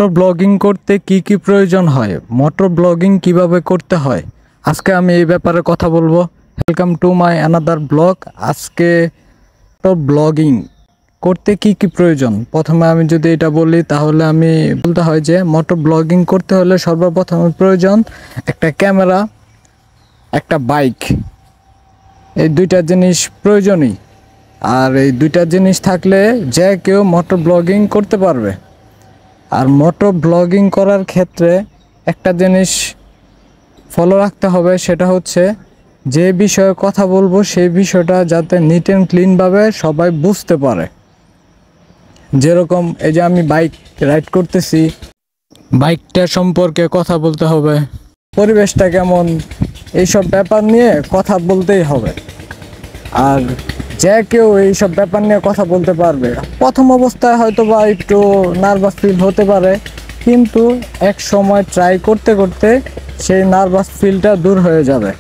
Motor blogging করতে কি কি প্রয়োজন হয়, মোটর ব্লগিং কিভাবে করতে হয়, আজকে আমি এই ব্যাপারে কথা বলবো। Welcome to my another blog. আজকে মোটর ব্লগিং করতে কি কি প্রয়োজন, প্রথমে আমি যদি এটা বলি তাহলে আমি বলতে হয় যে মোটর ব্লগিং করতে হলে সর্বপ্রথমে প্রয়োজন একটা ক্যামেরা, একটা বাইক। এই দুইটা জিনিস প্রয়োজনই। আর এই দুইটা জিনিস থাকলে যে কেউ মোটর ব্লগিং করতে পারবে। আর মোটর ব্লগিং করার ক্ষেত্রে একটা জিনিস ফলো রাখতে হবে, সেটা হচ্ছে যে বিষয়ে কথা বলবো সেই বিষয়টা যাতে নিট অ্যান্ড ক্লিনভাবে সবাই বুঝতে পারে। যেরকম এই যে আমি বাইক রাইড করতেছি, বাইকটা সম্পর্কে কথা বলতে হবে, পরিবেশটা কেমন, এইসব ব্যাপার নিয়ে কথা বলতেই হবে। আর যে কেউ এইসব ব্যাপার নিয়ে কথা বলতে পারবে। প্রথম অবস্থায় হয়তো বা একটু নার্ভাস ফিল হতে পারে, কিন্তু এক সময় ট্রাই করতে করতে সেই নার্ভাস ফিলটা দূর হয়ে যাবে।